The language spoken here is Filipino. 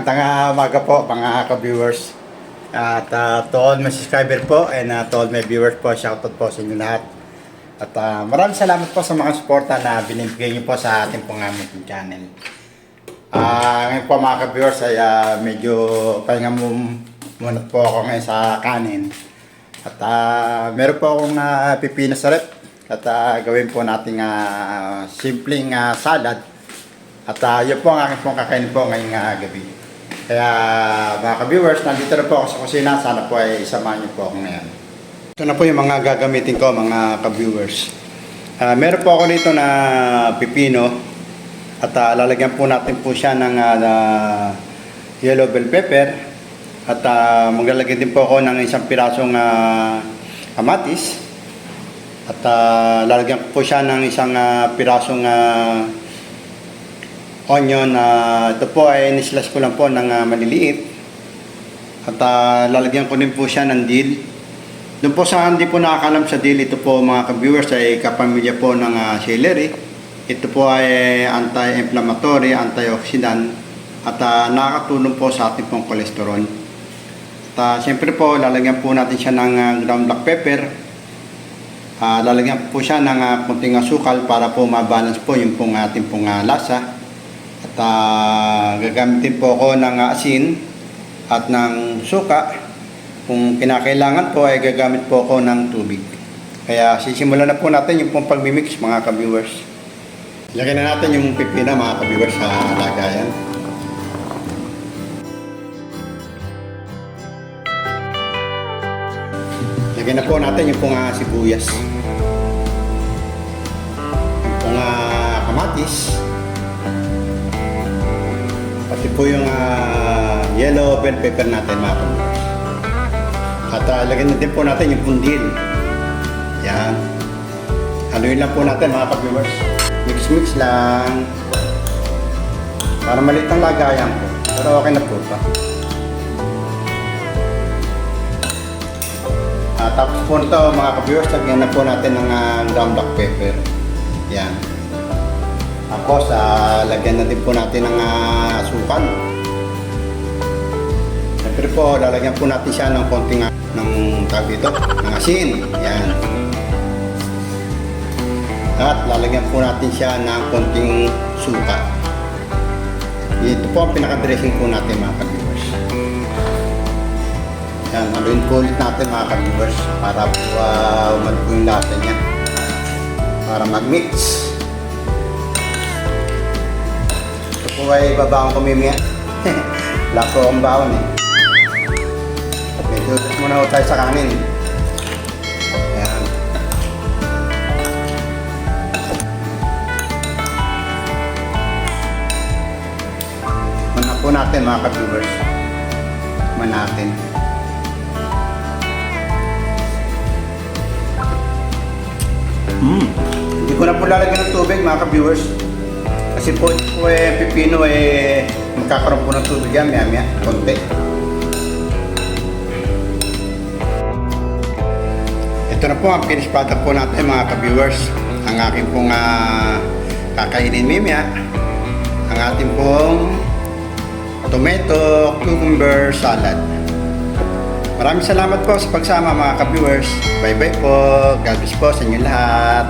magandang umaga po mga ka-viewers. At to all my subscriber po and to all my viewers po, shoutout po sa inyo lahat. At maraming salamat po sa mga suporta na binibigay niyo po sa ating pong munting channel. Ngayon po mga ka-viewers ay medyo pahinga muna po ako ngayon sa kanin. At meron po akong pipino sa rep. At gawin po nating simpleng salad. At yun po ang aking pong kakainin po ngayong gabi. Kaya mga ka-viewers, nandito na po ako sa kusina. Sana po ay isamahan niyo po ako ngayon. Ito na po yung mga gagamitin ko mga ka-viewers. Meron po ako dito na pipino. At lalagyan po natin po siya ng yellow bell pepper. At maglalagay din po ako ng isang pirasong kamatis. At lalagyan po siya ng isang pirasong onion. Ito po ay nislas ko lang po ng maliliit. At lalagyan ko din po siya ng dill. Doon po sa hindi po nakakalam sa dill, ito po mga ka-viewers ay kapamilya po ng celery. Ito po ay anti-inflammatory, antioxidant at nakakatulong po sa ating pong kolesterol. At siyempre po lalagyan po natin siya ng ground black pepper. Lalagyan po siya ng kunting asukal para po mabalance po yung pong ating pong lasa. At gagamitin po ako ng asin at ng suka. Kung kinakailangan po ay gagamit po ako ng tubig. Kaya sisimulan na po natin yung pong pagmimix mga ka-viewers. Lagyan na natin yung pipina mga ka-viewers sa lagayan. Lagyan na po natin yung pong sibuyas. Yung pong kamatis. Pati po yung yellow bell pepper natin mga ka-viewers. At lagyan na din po natin yung pundil. Yan. Haluin lang po natin mga ka-viewers. Mix lang. Para maliit ang lagayan po. Pero okay na po pa. Tapos po nito mga ka-viewers, lagyan na po natin ng ground black pepper. Yan. Tapos lagyan na din po natin ng asukal. Siyempre po, lalagyan po natin siya ng konting ng tawag dito, ng asin. Yan. At lalagyan po natin siya ng konting suka. Ito po ang pinaka-dressing po natin mga ka-viewers. Yan, haluin po ulit natin mga ka-viewers para po umalik po yung lasa niya. Para mag-mix. Ito po ay babaong kumimia. Wala po akong baon eh. Medyo muna po tayo sa kanin. Yan. Muna po natin mga ka-viewers. Muna natin. Hindi ko na po lalagyan ng tubig mga ka-viewers. Kasi po pipino magkakaroon po ng tubig yan maya konti. Ito na po ang finished product po natin mga ka-viewers. Ang aking pong kakainin mimya. Ang ating pong tomato cucumber salad. Maraming salamat po sa pagsama mga ka-viewers. Bye bye po. God bless po sa inyo lahat.